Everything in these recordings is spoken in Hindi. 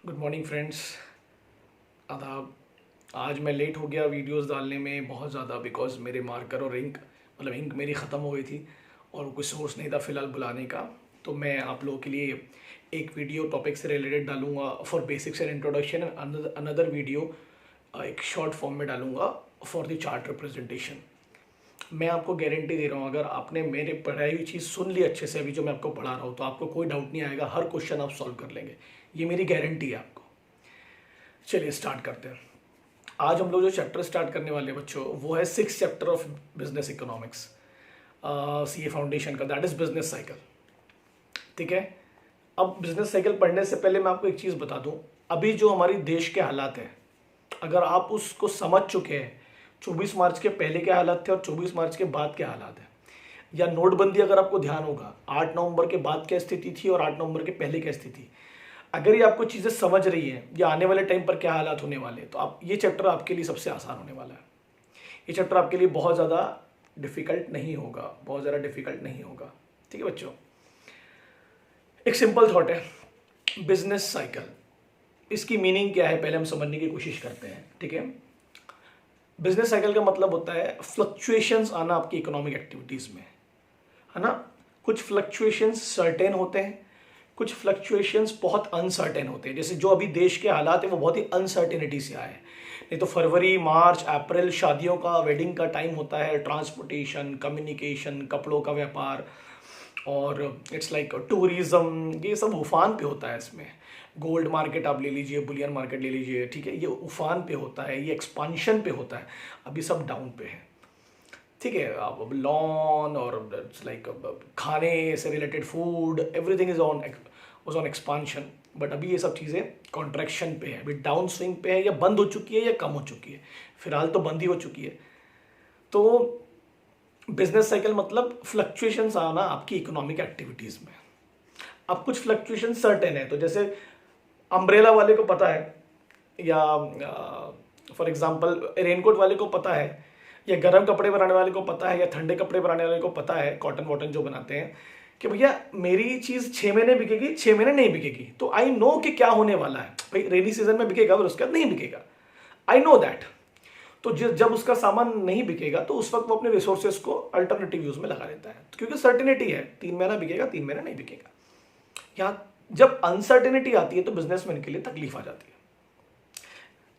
Good morning friends. आदाब। आज मैं लेट हो गया वीडियोस डालने में बहुत ज़्यादा, बिकॉज मेरे मार्कर और इंक इंक मेरी ख़त्म हो गई थी और कोई सोर्स नहीं था फ़िलहाल बुलाने का। तो मैं आप लोगों के लिए एक वीडियो टॉपिक से रिलेटेड डालूंगा for basics and introduction, and another video एक शॉर्ट फॉर्म में डालूंगा फॉर द चार्ट रिप्रेजेंटेशन। मैं आपको गारंटी दे रहा हूँ, अगर आपने मेरे पढ़ाई हुई चीज़ सुन ली अच्छे से अभी जो मैं आपको पढ़ा रहा हूँ, तो आपको कोई डाउट नहीं आएगा, हर क्वेश्चन आप सॉल्व कर लेंगे। ये मेरी गारंटी है आपको। चलिए स्टार्ट करते हैं। आज हम लोग जो चैप्टर स्टार्ट करने वाले हैं बच्चों, वो है 6th chapter of business economics, CA foundation का, दैट इज बिजनेस साइकिल। ठीक है। अब बिजनेस साइकिल पढ़ने से पहले मैं आपको एक चीज़ बता दूं, अभी जो हमारी देश के हालात हैं, अगर आप उसको समझ चुके हैं 24 मार्च के पहले के हालात थे और 24 मार्च के बाद के हालात हैं, या नोटबंदी अगर आपको ध्यान होगा 8 नवंबर के बाद क्या स्थिति थी और 8 नवंबर के पहले क्या स्थिति, अगर ये आपको चीज़ें समझ रही है या आने वाले टाइम पर क्या हालात होने वाले हैं, तो आप ये चैप्टर आपके लिए सबसे आसान होने वाला है। ये चैप्टर आपके लिए बहुत ज़्यादा डिफिकल्ट नहीं होगा, बहुत ज़्यादा डिफिकल्ट नहीं होगा। ठीक है बच्चों। एक सिंपल थॉट है, बिजनेस साइकिल, इसकी मीनिंग क्या है पहले हम समझने की कोशिश करते हैं। ठीक है। बिजनेस साइकिल का मतलब होता है फ्लक्चुएशंस आना आपकी इकोनॉमिक एक्टिविटीज़ में, है ना। कुछ फ्लक्चुएशंस सर्टेन होते हैं, कुछ फ्लक्चुएशंस बहुत अनसर्टेन होते हैं। जैसे जो अभी देश के हालात है वो बहुत ही अनसर्टेनिटी से आए हैं। नहीं तो फरवरी, मार्च, अप्रैल शादियों का, वेडिंग का टाइम होता है, ट्रांसपोर्टेशन, कम्युनिकेशन, कपड़ों का व्यापार और इट्स लाइक टूरिज्म, ये सब उफान पे होता है। इसमें गोल्ड मार्केट आप ले लीजिए, बुलियन मार्केट ले लीजिए, ठीक है, ये उफान पे होता है, ये एक्सपांशन पे होता है। अभी सब डाउन पे है। ठीक है। अब लॉन और लाइक खाने से related food, everything is on expansion, but अभी ये सब चीज़ें कॉन्ट्रैक्शन पे है, अभी डाउन स्विंग पे है, या बंद हो चुकी है या कम हो चुकी है। फिलहाल तो बंद ही हो चुकी है। तो बिजनेस साइकिल मतलब फ्लक्चुएशंस आना आपकी इकोनॉमिक एक्टिविटीज़ में। अब कुछ फ्लक्चुएशन सर्टेन है, तो जैसे अम्ब्रेला वाले को पता है, या फॉर एग्जांपल रेनकोट वाले को पता है, या गर्म कपड़े बनाने वाले को पता है, या ठंडे कपड़े बनाने वाले को पता है, कॉटन वॉटन जो बनाते हैं, कि भैया मेरी चीज़ 6 महीने बिकेगी, 6 महीने नहीं बिकेगी। तो आई नो कि क्या होने वाला है, भाई रेनी सीजन में बिकेगा और उसके बाद नहीं बिकेगा, आई नो दैट। तो जब उसका सामान नहीं बिकेगा तो उस वक्त वो अपने रिसोर्सेज को अल्टरनेटिव यूज में लगा देता है, तो क्योंकि सर्टिनिटी है, 3 महीना बिकेगा, 3 महीना नहीं बिकेगा। यहाँ जब अनसर्टेनिटी आती है तो बिजनेसमैन के लिए तकलीफ आ जाती है।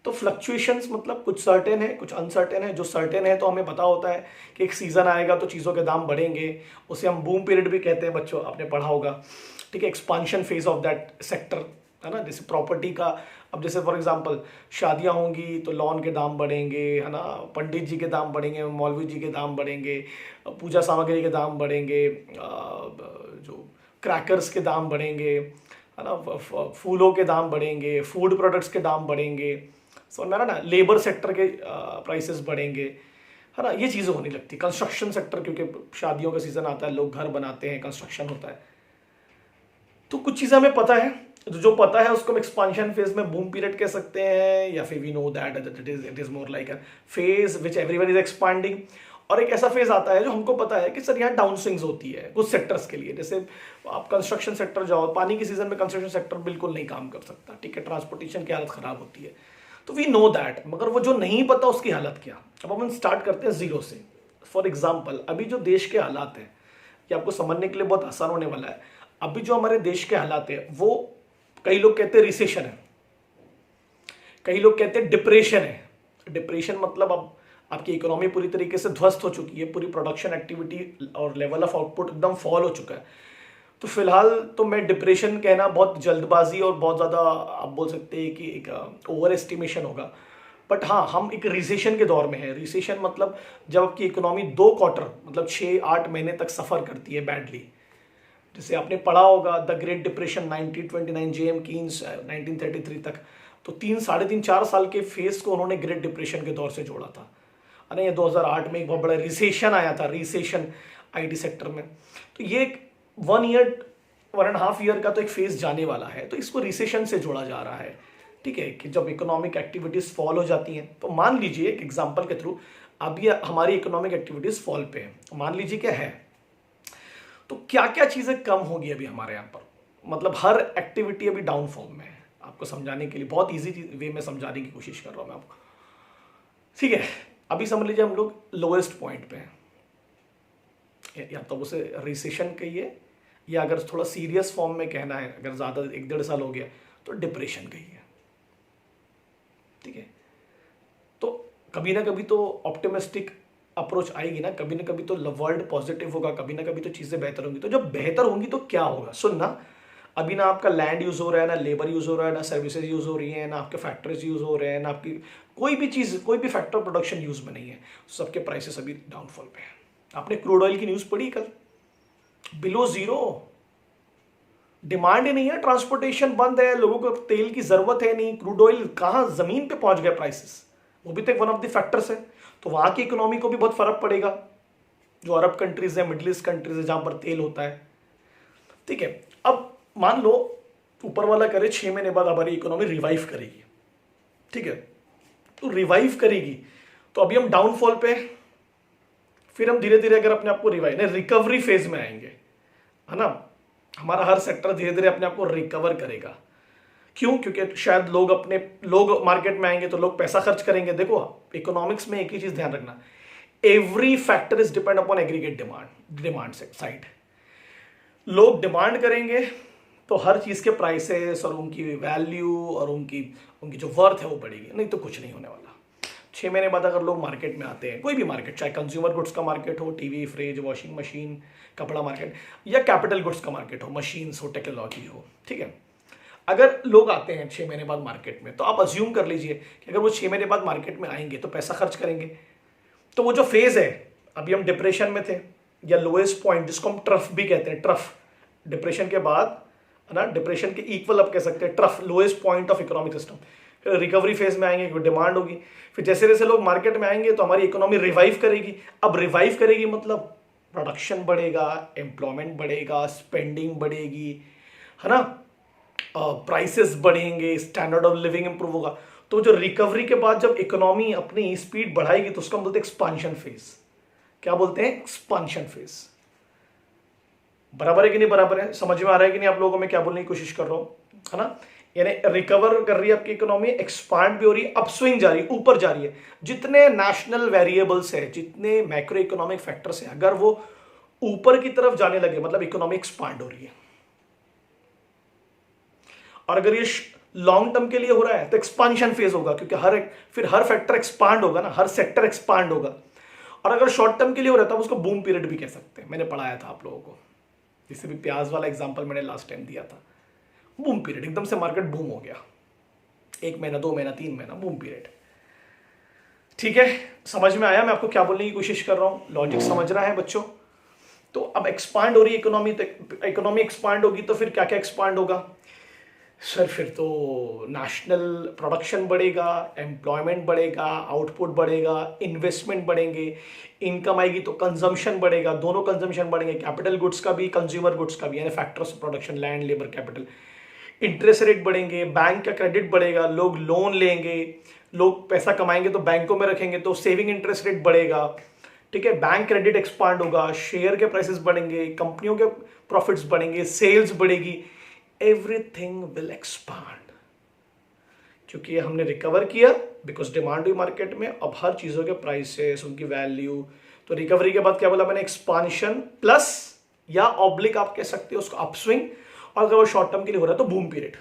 तो फ्लक्चुएशंस मतलब कुछ सर्टेन है, कुछ अनसर्टेन है। जो सर्टेन है तो हमें पता होता है कि एक सीजन आएगा तो चीज़ों के दाम बढ़ेंगे, उसे हम बूम पीरियड भी कहते हैं, बच्चों आपने पढ़ा होगा। ठीक है। Expansion phase of that sector, है ना। जैसे प्रॉपर्टी का, अब जैसे फॉर एग्जांपल शादियां होंगी तो लॉन के दाम बढ़ेंगे, है ना, पंडित जी के दाम बढ़ेंगे, मौलवी जी के दाम बढ़ेंगे, पूजा सामग्री के दाम बढ़ेंगे, जो क्रैकर्स के दाम बढ़ेंगे, है ना, फूलों के दाम बढ़ेंगे, फूड प्रोडक्ट्स के दाम बढ़ेंगे, समझ में आ रहा ना, लेबर सेक्टर के प्राइसेस बढ़ेंगे, है ना, ये चीज़ें होने लगती। कंस्ट्रक्शन सेक्टर, क्योंकि शादियों का सीज़न आता है, लोग घर बनाते हैं, कंस्ट्रक्शन होता है। तो कुछ चीज़ें हमें पता है, तो जो पता है उसको हम एक्सपांशन फेज में बूम पीरियड कह सकते हैं, या फिर we know that it is more like a phase which everyone is expanding. और एक ऐसा फेज आता है जो हमको पता है कि सर यहाँ डाउन स्विंग्स होती है कुछ सेक्टर्स के लिए। जैसे आप कंस्ट्रक्शन सेक्टर जाओ, पानी की सीजन में कंस्ट्रक्शन सेक्टर बिल्कुल नहीं काम कर सकता, ठीक है, ट्रांसपोर्टेशन की हालत खराब होती है, तो वी नो दैट। मगर वो जो नहीं पता उसकी हालत क्या। अब हम स्टार्ट करते हैं जीरो से। फॉर एग्जाम्पल अभी जो देश के हालात हैं, ये आपको समझने के लिए बहुत आसान होने वाला है। अभी जो हमारे देश के हालात है वो, कई लोग कहते हैं रिसेशन है, कई लोग कहते हैं डिप्रेशन है। डिप्रेशन मतलब अब आपकी इकोनॉमी पूरी तरीके से ध्वस्त हो चुकी है, पूरी प्रोडक्शन एक्टिविटी और लेवल ऑफ आउटपुट एकदम फॉल हो चुका है। तो फिलहाल तो मैं डिप्रेशन कहना बहुत जल्दबाजी और बहुत ज़्यादा आप बोल सकते हैं कि एक ओवर एस्टिमेशन होगा। बट हाँ, हम एक रिसेशन के दौर में है। रिसेशन मतलब जब आपकी इकोनॉमी 2 क्वार्टर मतलब 6-8 महीने तक सफ़र करती है बैडली। जैसे आपने पढ़ा होगा the great depression 1929, JM Keynes 1933 तक, तो 3-3.5-4 साल के फेस को उन्होंने ग्रेट डिप्रेशन के दौर से जोड़ा था, है ना। ये 2008 में एक बहुत बड़ा रिसेशन आया था, रिसेशन आईटी सेक्टर में। तो ये 1.5 ईयर का तो एक फेज जाने वाला है, तो इसको रिसेशन से जोड़ा जा रहा है। ठीक है, कि जब इकोनॉमिक एक्टिविटीज फॉल हो जाती हैं, तो मान लीजिए एक एग्जांपल के थ्रू, अभी हमारी इकोनॉमिक एक्टिविटीज फॉल पे है, मान लीजिए क्या है, तो क्या क्या चीजें कम होगी अभी हमारे यहाँ पर। मतलब हर एक्टिविटी अभी डाउन फॉर्म में है। आपको समझाने के लिए, बहुत ईजी वे में समझाने की कोशिश कर रहा हूँ मैं आपको, ठीक है। अभी समझ लीजिए हम लोग लोएस्ट पॉइंट पे हैं, या तो उसे रिसेशन कहिए, या अगर थोड़ा सीरियस फॉर्म में कहना है, अगर ज़्यादा 1-1.5 साल हो गया तो डिप्रेशन कहिए, ठीक है। तो कभी ना कभी तो ऑप्टिमिस्टिक अप्रोच आएगी ना कभी तो वर्ल्ड पॉजिटिव होगा, कभी ना कभी तो चीज़ें बेहतर होंगी। तो जब बेहतर होंगी तो क्या होगा, सुनना, अभी ना आपका लैंड यूज़ हो रहा है, ना लेबर यूज़ हो रहा है, ना सर्विसेज यूज़ हो रही हैं, ना आपके फैक्ट्रीज यूज़ हो रहे हैं, ना आपकी कोई भी चीज़, कोई भी फैक्टर प्रोडक्शन यूज़ में नहीं है, सबके प्राइसेस अभी डाउनफॉल पे हैं। आपने क्रूड ऑयल की न्यूज़ पढ़ी कल, बिलो जीरो, डिमांड ही नहीं है, ट्रांसपोर्टेशन बंद है, लोगों को तेल की जरूरत है नहीं, क्रूड ऑयल कहाँ जमीन पे पहुंच गया प्राइसेस, वो भी तो एक वन ऑफ द फैक्टर्स है। तो वहां की इकोनॉमी को भी बहुत फर्क पड़ेगा, जो अरब कंट्रीज है, मिडिल ईस्ट कंट्रीज है, जहां पर तेल होता है, ठीक है। अब मान लो ऊपर वाला करे 6 महीने बाद हमारी इकोनॉमी रिवाइव करेगी, ठीक है, तो रिवाइव करेगी तो अभी हम डाउनफॉल पे, फिर हम धीरे धीरे अगर अपने आप को रिकवरी फेज में आएंगे, है ना, हमारा हर सेक्टर धीरे धीरे अपने आप को रिकवर करेगा। क्यों? क्योंकि शायद लोग मार्केट में आएंगे तो लोग पैसा खर्च करेंगे। देखो इकोनॉमिक्स में एक ही चीज ध्यान रखना, every factor is depend upon aggregate demand side. लोग डिमांड करेंगे तो हर चीज के प्राइसेस और उनकी वैल्यू और उनकी जो वर्थ है वो बढ़ेगी, नहीं तो कुछ नहीं होने वाला। 6 महीने बाद अगर लोग मार्केट में आते हैं, कोई भी मार्केट, चाहे कंज्यूमर गुड्स का मार्केट हो, टीवी, फ्रिज, वॉशिंग मशीन, कपड़ा मार्केट, या कैपिटल गुड्स का मार्केट हो, मशीन्स हो, टेक्नोलॉजी हो, ठीक है, अगर लोग आते हैं 6 महीने बाद मार्केट में, तो आप अज्यूम कर लीजिए कि अगर वो 6 महीने बाद मार्केट में आएंगे तो पैसा खर्च करेंगे। तो वो जो फेज है, अभी हम डिप्रेशन में थे, या लोएस्ट पॉइंट जिसको हम ट्रफ भी कहते हैं, ट्रफ, डिप्रेशन के बाद, है ना, डिप्रेशन के इक्वल आप कह सकते हैं, trough, lowest point of economic system. फिर रिकवरी फेज में आएंगे, डिमांड होगी, फिर जैसे जैसे लोग मार्केट में आएंगे तो हमारी इकोनॉमी रिवाइव करेगी। अब रिवाइव करेगी मतलब प्रोडक्शन बढ़ेगा, एम्प्लॉयमेंट बढ़ेगा, स्पेंडिंग बढ़ेगी, है ना, प्राइसेस बढ़ेंगे, स्टैंडर्ड ऑफ लिविंग इंप्रूव होगा। तो जो रिकवरी के बाद जब इकोनॉमी अपनी स्पीड बढ़ाएगी तो उसको हम बोलते हैं एक्सपांशन फेज। क्या बोलते हैं? Expansion phase. बराबर है कि नहीं? बराबर है? समझ में आ रहा है कि नहीं आप लोगों को मैं क्या बोलने की कोशिश कर रहा हूं, है ना? यानी रिकवर कर रही है आपकी इकोनॉमी, एक्सपांड भी हो रही है, अपस्विंग जा रही है, ऊपर जा रही है। जितने नेशनल वेरिएबल्स है, जितने मैक्रो इकोनॉमिक फैक्टर्स हैं, अगर वो ऊपर की तरफ जाने लगे मतलब इकोनॉमी एक्सपांड हो रही है। और अगर ये लॉन्ग टर्म के लिए हो रहा है तो एक्सपांशन फेज होगा, क्योंकि फिर हर फैक्टर एक्सपांड होगा ना, हर सेक्टर एक्सपांड होगा। और अगर शॉर्ट टर्म के लिए हो रहा है तो उसको बूम पीरियड भी कह सकते हैं। मैंने पढ़ाया था आप लोगों को, जिससे भी प्याज वाला एग्जांपल मैंने लास्ट टाइम दिया था। बूम पीरियड, एकदम से मार्केट बूम हो गया, 1 महीना, 2 महीना, 3 महीना, बूम पीरियड। ठीक है, समझ में आया मैं आपको क्या बोलने की कोशिश कर रहा हूं? लॉजिक समझ रहा है बच्चों? तो अब एक्सपांड हो रही है इकोनॉमी, तो इकोनॉमी एक्सपांड होगी तो फिर क्या क्या एक्सपांड होगा सर? फिर तो नेशनल प्रोडक्शन बढ़ेगा, एम्प्लॉयमेंट बढ़ेगा, आउटपुट बढ़ेगा, इन्वेस्टमेंट बढ़ेंगे, इनकम आएगी तो कंजम्पशन बढ़ेगा, दोनों कंजम्पशन बढ़ेंगे, कैपिटल गुड्स का भी, कंज्यूमर गुड्स का भी, यानी factors of production, land, labour, capital. Interest rate बढ़ेंगे, बैंक का क्रेडिट बढ़ेगा, लोग लोन लेंगे, लोग पैसा कमाएंगे तो बैंकों में रखेंगे तो सेविंग इंटरेस्ट रेट बढ़ेगा, ठीक है, बैंक क्रेडिट एक्सपांड होगा, शेयर के प्राइसेस बढ़ेंगे, कंपनियों के प्रॉफिट्स बढ़ेंगे, सेल्स बढ़ेगी, एवरीथिंग विल एक्सपांड। क्योंकि हमने रिकवर किया, बिकॉज डिमांड हुई मार्केट में, अब हर चीजों के प्राइसेस, उनकी वैल्यू। तो रिकवरी के बाद क्या बोला मैंने? एक्सपांशन प्लस, या ऑब्लिक आप कह सकते हो उसको, अपस्विंग। और अगर वो शॉर्ट टर्म के लिए हो रहा है तो बूम पीरियड।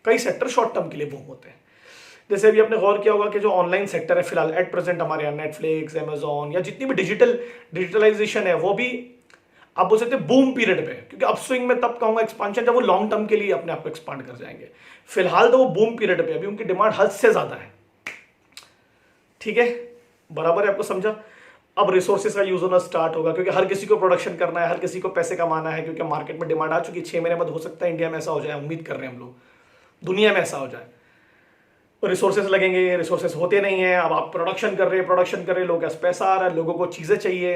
कई सेक्टर शॉर्ट टर्म के लिए बूम होते हैं। जैसे अभी आपने गौर किया होगा कि जो ऑनलाइन सेक्टर है फिलहाल एट प्रेजेंट हमारे यहाँ, नेटफ्लिक्स, अमेजॉन, या जितनी भी डिजिटलाइजेशन है, वो भी आप बोल सकते हैं बूम पीरियड में। क्योंकि अपस्विंग में तब कहूंगा एक्सपांशन जब वो लॉन्ग टर्म के लिए अपने आप को एक्सपांड कर जाएंगे। फिलहाल तो वो बूम पीरियड पे, अभी उनकी डिमांड हद से ज्यादा है। ठीक है, बराबर है? आपको समझा? अब रिसोर्सेज का यूज होना स्टार्ट होगा, क्योंकि हर किसी को प्रोडक्शन करना है, हर किसी को पैसे कमाना है, क्योंकि मार्केट में डिमांड आ चुकी है। 6 महीने बाद हो सकता है इंडिया में ऐसा हो जाए, उम्मीद कर रहे हैं हम लोग, दुनिया में ऐसा हो जाए। रिसोर्सेज लगेंगे, रिसोर्सेज होते नहीं है, अब आप प्रोडक्शन कर रहे हैं, लोगों के पास पैसा आ रहा है, लोगों को चीजें चाहिए,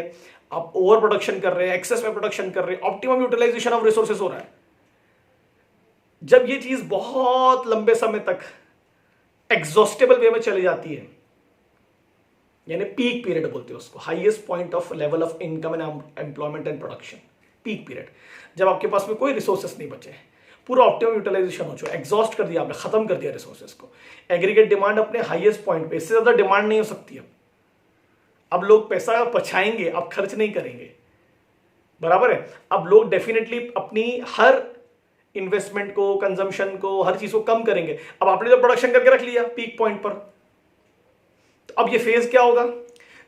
आप ओवर प्रोडक्शन कर रहे हैं, एक्सेस में प्रोडक्शन कर रहे हैं, ऑप्टिमम यूटिलाइजेशन ऑफ रिसोर्सेज हो रहा है। जब ये चीज बहुत लंबे समय तक एग्जॉस्टेबल वे में चली जाती है, यानी पीक पीरियड बोलते हैं उसको, highest point of level of income and employment and production, peak period, जब आपके पास में कोई रिसोर्सेस नहीं बचे, पूरा ऑप्टिमम यूटिलाइजेशन हो चुका, एग्जॉस्ट कर दिया आपने, खत्म कर दिया रिसोर्सेज को। एग्रीगेट डिमांड अपने हाईएस्ट पॉइंट पे, इससे ज्यादा डिमांड नहीं हो सकती अब लोग पैसा बचाएंगे, अब खर्च नहीं करेंगे, बराबर है। अब लोग डेफिनेटली अपनी हर इन्वेस्टमेंट को, कंजम्पशन को, हर चीज को कम करेंगे। अब आपने जो प्रोडक्शन करके रख लिया पीक पॉइंट पर, तो अब ये फेज क्या होगा,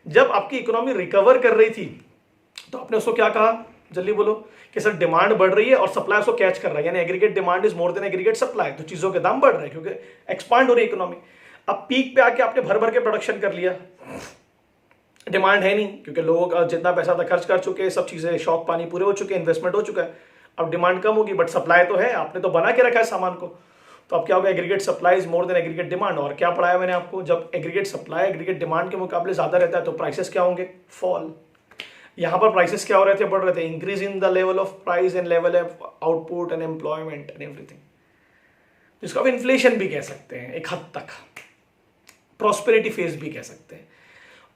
जब आपकी इकोनॉमी रिकवर कर रही थी तो आपने उसको क्या कहा, जल्दी बोलो, कि सर डिमांड बढ़ रही है और सप्लाई उसको कैच कर रहा है, यानी aggregate demand is more than aggregate supply, तो चीजों के दाम बढ़ रहे हैं क्योंकि एक्सपांड हो रही है इकोनॉमी। अब पीक पे आके आपने भर भर के प्रोडक्शन कर लिया, डिमांड है नहीं क्योंकि लोगों का जितना पैसा था खर्च कर चुके हैं, सब चीजें शौक पानी पूरे हो चुके हैं, इन्वेस्टमेंट हो चुका है, अब डिमांड कम होगी बट सप्लाई तो है, आपने तो बना के रखा है सामान को, तो अब क्या होगा, aggregate supply is more than aggregate demand. और क्या पढ़ाया मैंने आपको, जब एग्रीगेट सप्लाई एग्रीगेट डिमांड के मुकाबले ज्यादा रहता है तो प्राइसेस क्या होंगे, फॉल। यहां पर प्राइसेस क्या हो रहे थे, बढ़ रहे थे, increase in the level of price and level of output and employment and everything, जिसको आप इन्फ्लेशन भी कह सकते हैं एक हद तक, प्रॉस्पेरिटी फेज भी कह सकते हैं।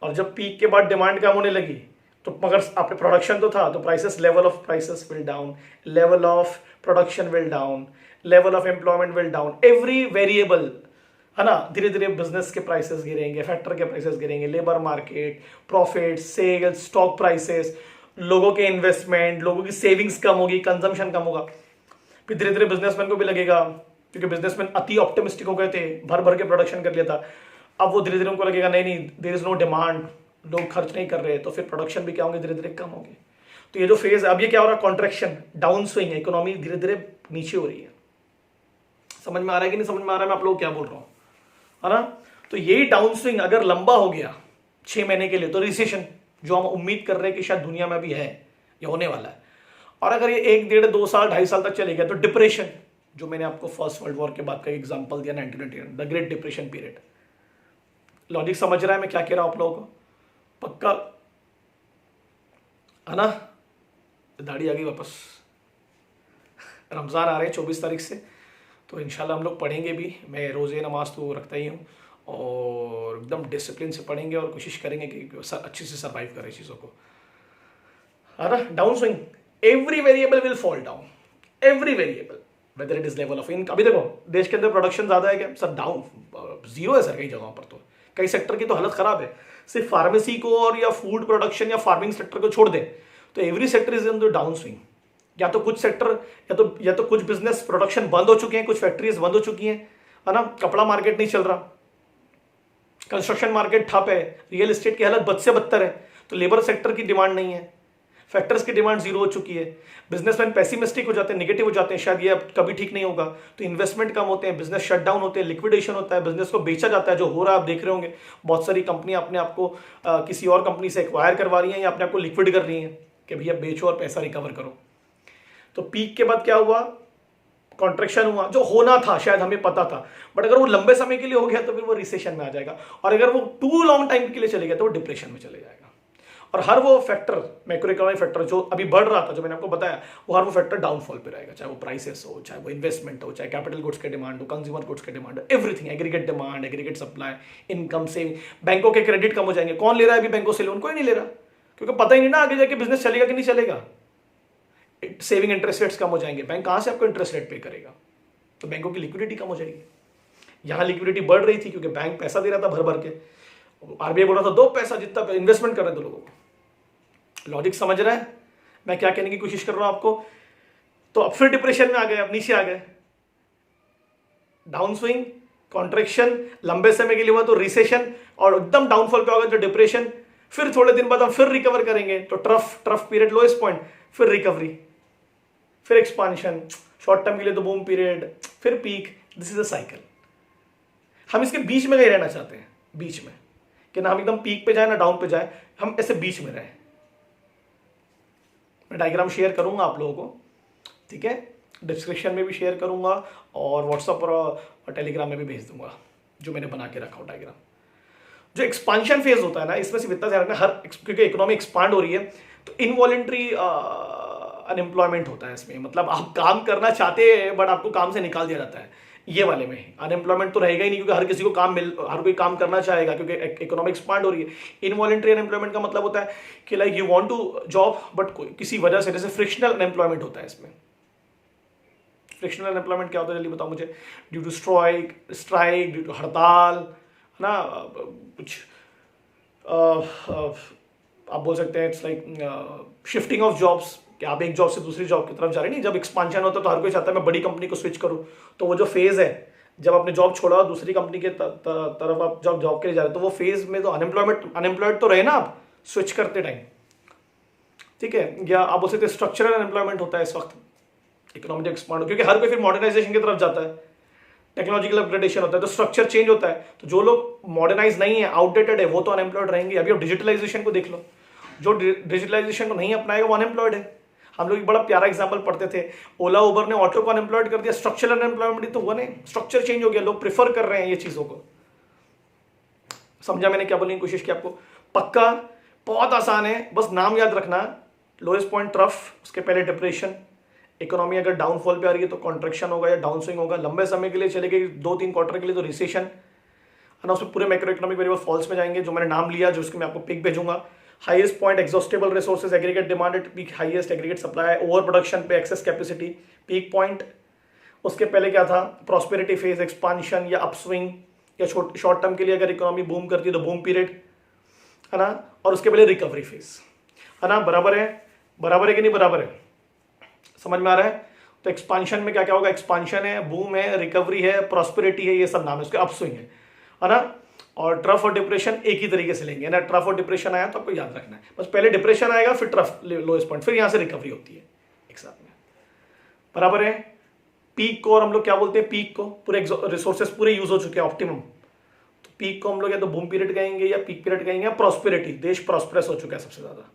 और जब पीक के बाद डिमांड कम होने लगी तो मगर आपने प्रोडक्शन तो था, तो prices, level of prices will down, level of production will down, level of employment will down, every variable है ना, धीरे धीरे बिजनेस के प्राइसेस गिरेंगे, फैक्टर के प्राइसेस गिरेंगे, labour market, profit, sales, stock prices, लोगों के इन्वेस्टमेंट, लोगों की सेविंग्स कम होगी, कंजम्पशन कम होगा। फिर धीरे धीरे बिजनेसमैन को भी लगेगा, क्योंकि बिजनेसमैन अति ऑप्टिमिस्टिक हो गए थे, भर भर के प्रोडक्शन कर लिया था, अब वो धीरे धीरे उनको लगेगा नहीं नहीं देयर इज नो डिमांड, लोग खर्च नहीं कर रहे, तो फिर प्रोडक्शन भी क्या होंगे, धीरे धीरे कम होंगे। तो ये जो फेज है, अब ये क्या हो रहा है, कॉन्ट्रैक्शन, डाउन स्विंग, इकोनॉमी धीरे धीरे नीचे हो रही है। समझ में आ रहा है कि नहीं समझ में आ रहा है मैं आप लोग क्या बोल रहा हूँ, है ना। तो यही डाउन स्विंग अगर लंबा हो गया 6 महीने के लिए, तो रिसेशन जो हम उम्मीद कर रहे हैं कि शायद दुनिया में भी है, ये होने वाला है। और अगर ये 1, 1.5, 2 साल, 2.5 साल तक चले गया तो डिप्रेशन, जो मैंने आपको फर्स्ट वर्ल्ड वॉर के बाद का एग्जाम्पल दिया 1999, the great depression period. Logic समझ रहा है मैं क्या कह रहा हूं आप लोगों को, पक्का है ना। दाढ़ी आ गई वापस, रमज़ान आ रहे हैं 24 तारीख से, तो इंशाल्लाह हम लोग पढ़ेंगे भी, मैं रोज़े नमाज तो रखता ही हूँ, और एकदम डिसिप्लिन से पढ़ेंगे और कोशिश करेंगे कि अच्छे से सर्वाइव करें चीज़ों को, है ना। Down swing, every variable will fall down, every variable, whether it is level of income. अभी देखो देश के अंदर प्रोडक्शन ज़्यादा है क्या सर, डाउन, जीरो है सर कई जगहों पर, तो कई सेक्टर की तो हालत खराब है। सिर्फ फार्मेसी को और या फूड प्रोडक्शन या फार्मिंग सेक्टर को छोड़ दें तो every sector is in the down swing. या तो कुछ सेक्टर या तो कुछ बिजनेस प्रोडक्शन बंद हो चुके हैं, कुछ फैक्ट्रीज बंद हो चुकी हैं, है ना। कपड़ा मार्केट नहीं चल रहा, कंस्ट्रक्शन मार्केट ठप है, रियल एस्टेट की हालत बद से बदतर है, तो लेबर सेक्टर की डिमांड नहीं है, फैक्टर्स की डिमांड जीरो हो चुकी है, बिजनेसमैन पेसिमिस्टिक हो जाते हैं, नेगेटिव हो जाते हैं, शायद ये अब कभी ठीक नहीं होगा, तो इन्वेस्टमेंट कम होते हैं, बिजनेस शट डाउन होते हैं, लिक्विडेशन होता है, बिजनेस को बेचा जाता है, जो हो रहा है आप देख रहे होंगे, बहुत सारी कंपनियां अपने आप को किसी और कंपनी से एक्वायर करवा रही हैं या अपने आप को लिक्विड कर रही हैं कि भैया बेचो और पैसा रिकवर करो। तो पीक के बाद क्या हुआ, कॉन्ट्रैक्शन हुआ, जो होना था शायद हमें पता था, बट अगर वो लंबे समय के लिए हो गया तो फिर वो रिसेशन में आ जाएगा, और अगर वो टू लॉन्ग टाइम के लिए चले गया तो वो डिप्रेशन में चले जाएगा। और हर वो फैक्टर, मैक्रो इकोनॉमिक फैक्टर जो अभी बढ़ रहा था, जो मैंने आपको बताया, वो हर वो फैक्टर डाउनफॉल पे रहेगा, चाहे वो प्राइसेस हो, चाहे वो इन्वेस्टमेंट हो, चाहे कैपिटल गुड्स के डिमांड हो, कंज्यूमर गुड्स के डिमांड हो, everything, aggregate demand, aggregate supply, income, saving, बैंकों के क्रेडिट कम हो जाएंगे। कौन ले रहा है अभी बैंकों से लोन, कोई नहीं ले रहा, क्योंकि पता ही नहीं ना आगे जाके बिजनेस चलेगा कि नहीं चलेगा। सेविंग इंटरेस्ट रेट्स कम हो जाएंगे, बैंक कहां से आपको इंटरेस्ट रेट पे करेगा, तो बैंकों की लिक्विडिटी कम हो जाएगी। यहां लिक्विडिटी बढ़ रही थी क्योंकि बैंक पैसा दे रहा था भर भर के, आरबीआई बोल रहा था दो पैसा जितना इन्वेस्टमेंट कर रहे थे लोगों को। लॉजिक समझ रहा है मैं क्या कहने की कोशिश कर रहा हूं आपको। तो अब फिर डिप्रेशन में आ गए, अब नीचे आ गए, डाउन स्विंग, कॉन्ट्रैक्शन, लंबे समय के लिए हुआ तो रिसेशन, और एकदम डाउनफॉल पे होगा तो डिप्रेशन। फिर थोड़े दिन बाद हम फिर रिकवर करेंगे, तो ट्रफ पीरियड, लोएस्ट पॉइंट, फिर रिकवरी, फिर एक्सपांशन, शॉर्ट टर्म के लिए तो बूम पीरियड, फिर peak. This is a cycle. हम इसके बीच में नहीं रहना चाहते हैं, बीच में, कि ना हम एकदम पीक पे जाए ना डाउन पे जाए, हम ऐसे बीच में रहें। मैं डायग्राम शेयर करूंगा आप लोगों को, ठीक है, डिस्क्रिप्शन में भी शेयर करूंगा और व्हाट्सएप और टेलीग्राम में भी भेज दूंगा जो मैंने बना के रखा हो डायग्राम। जो एक्सपांशन फेज होता है ना, इसमें सिर्फ इतना ध्यान रखना, हर क्योंकि इकोनॉमी एक्सपांड हो रही है तो इनवॉलेंट्री अनएम्प्लॉयमेंट होता है इसमें, मतलब आप काम करना चाहते हैं बट आपको काम से निकाल दिया जाता है। ये वाले में अनएम्प्लॉयमेंट तो रहेगा ही नहीं, क्योंकि हर किसी को हर कोई काम करना चाहेगा, क्योंकि इकोनॉमिक एक्सपांड हो रही है। इनवॉलेंट्री अनएम्प्लॉयमेंट का मतलब होता है कि like you want to job but किसी वजह से, जैसे फ्रिक्शनल अनएम्प्लॉयमेंट होता है इसमें। फ्रिक्शनल अनएम्प्लॉयमेंट क्या होता है जल्दी बताओ मुझे। Due to strike, due to हड़ताल, है ना, कुछ आप बोल सकते हैं it's like shifting of jobs, कि आप एक जॉब से दूसरी जॉब की तरफ जा रहे हैं। नहीं, जब एक्सपांशन होता है तो हर कोई चाहता है मैं बड़ी कंपनी को स्विच करूँ। तो वो जो फेज है जब आपने जॉब छोड़ा दूसरी कंपनी के तरफ आप जब जॉब के लिए जा रहे हैं, तो वो फेज में तो अनएम्प्लॉयड तो रहे ना आप स्विच करते टाइम, ठीक है। या आप बोल सकते हैं स्ट्रक्चरल अनएम्प्लॉयमेंट होता है इस वक्त इकोनॉमी जब एक्सपांड हो, क्योंकि हर कोई फिर मॉडर्नाइजेशन की तरफ जाता है, टेक्नोलॉजिकल अपग्रेडेशन होता है, तो स्ट्रक्चर चेंज होता है। तो जो लोग मॉडर्नाइज नहीं है, आउटडेटेड है, वो तो अनएम्प्लॉयड रहेंगे। अभी आप डिजिटलाइजेशन को देख लो, जो डिजिटलाइजेशन को नहीं अपनाएगा वो अनएम्प्लॉयड है। हम लोग एक बड़ा प्यारा एग्जांपल पढ़ते थे, ओला उबर ने ऑटो को अनएम्प्लॉयड कर दिया। स्ट्रक्चरल अनएम्प्लॉयमेंट तो हुआ नहीं, स्ट्रक्चर चेंज हो गया, लोग प्रेफर कर रहे हैं ये चीजों को। समझा मैंने क्या बोलने की कोशिश की आपको? पक्का बहुत आसान है, बस नाम याद रखना। लोएस्ट पॉइंट ट्रफ, उसके पहले डिप्रेशन। इकोनॉमी अगर डाउनफॉल पे आ रही है तो कॉन्ट्रैक्शन होगा या डाउन स्विंग होगा। लंबे समय के लिए चलेगी 2-3 क्वार्टर के लिए तो रिसेशन है ना, उसमें पूरे मैक्रो इकोनॉमिक वेरिएबल फॉल्स में जाएंगे, जो मैंने नाम लिया, जो उसके मैं आपको पिक भेजूंगा। Highest point exhaustible resources, aggregate demand at peak, highest aggregate supply, over production पे एक्सेस कैपेसिटी, पीक पॉइंट। उसके पहले क्या था? प्रॉस्पेरिटी फेज, एक्सपांशन या अपस्विंग, या शॉर्ट टर्म के लिए अगर इकोनॉमी बूम करती है तो बूम पीरियड, है ना। और उसके पहले रिकवरी फेज, है ना। बराबर है कि नहीं बराबर है? समझ में आ रहा है? तो एक्सपांशन में क्या क्या होगा? एक्सपांशन है, बूम है, रिकवरी है, प्रॉस्पेरिटी है, ये सब नाम है उसके, अपस्विंग है ना। और ट्रफ और डिप्रेशन एक ही तरीके से लेंगे ना। ट्रफ और डिप्रेशन आया तो आपको याद रखना है, बस पहले डिप्रेशन आएगा फिर ट्रफ लोएस्ट पॉइंट, फिर यहां से रिकवरी होती है एक साथ में। बराबर है? पीक को और हम लोग क्या बोलते हैं? पीक को पूरे रिसोर्सेस पूरे यूज हो चुके हैं, ऑप्टिमम। तो पीक को हम लोग या तो बूम पीरियड कहेंगे या पीक पीरियड कहेंगे, या प्रॉस्पेरिटी, देश प्रॉस्पेरस हो चुका है सबसे ज्यादा,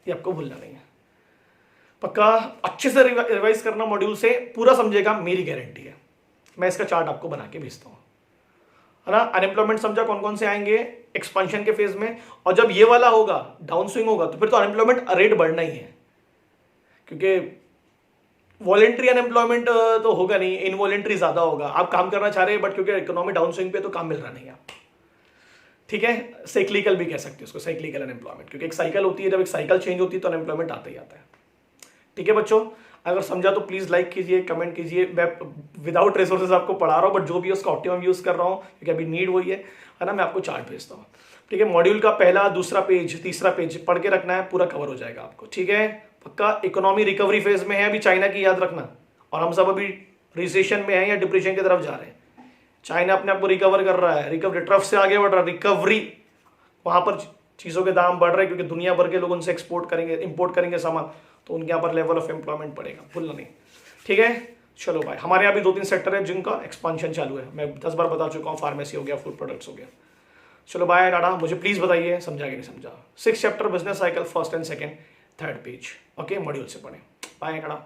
ये आपको भूलना नहीं है। पक्का अच्छे से रिवाइज करना मॉड्यूल से, पूरा समझेगा, मेरी गारंटी है। मैं इसका चार्ट आपको बना के भेजता हूं, है ना। अनएम्प्लॉयमेंट समझा कौन कौन से आएंगे एक्सपांशन के फेज में, और जब ये वाला होगा डाउन स्विंग होगा तो फिर तो अनएम्प्लॉयमेंट रेट बढ़ना ही है, क्योंकि वॉलेंट्री अनएम्प्लॉयमेंट तो होगा नहीं, इनवॉलेंट्री ज्यादा होगा। आप काम करना चाह रहे हैं बट क्योंकि इकोनॉमी डाउन स्विंग पे तो काम मिल रहा नहीं है, ठीक है। साइक्लिकल भी कह सकते हैं उसको, साइक्लिकल अनएम्प्लॉयमेंट, क्योंकि एक साइकिल होती है, जब एक साइकिल चेंज होती है तो अनएम्प्लॉयमेंट आता ही आता है। ठीक है बच्चों, अगर समझा तो प्लीज लाइक कीजिए, कमेंट कीजिए। मैं विदाउट रिसोर्सेज आपको पढ़ा रहा हूँ, बट जो भी है उसका ऑप्टिमम यूज कर रहा हूँ, क्योंकि अभी नीड वही है ना। मैं आपको चार्ट भेजता हूँ, ठीक है। मॉड्यूल का पहला, दूसरा पेज, तीसरा पेज पढ़ के रखना है, पूरा कवर हो जाएगा आपको, ठीक है। पक्का इकोनॉमी रिकवरी फेज में है अभी चाइना की, याद रखना। और हम सब अभी रिसेशन में है या डिप्रेशन की तरफ जा रहे हैं। चाइना अपने आप को रिकवर कर रहा है, रिकवरी ट्रफ से आगे बढ़ रहा है, रिकवरी, वहां पर चीजों के दाम बढ़ रहे हैं, क्योंकि दुनिया भर के लोग उनसे एक्सपोर्ट करेंगे, इंपोर्ट करेंगे सामान, तो उनके यहाँ पर लेवल ऑफ एम्प्लॉयमेंट बढ़ेगा, भूलना नहीं, ठीक है। चलो भाई, हमारे यहाँ भी 2-3 सेक्टर है जिनका एक्सपांशन चालू है, मैं 10 बार बता चुका हूँ। फार्मेसी हो गया, फूड प्रोडक्ट्स हो गया। चलो बाय टाटा, मुझे प्लीज बताइए समझा कि नहीं समझा। 6 chapter business cycle, first and second, third page, okay, module से पढ़े। बाय टाटा।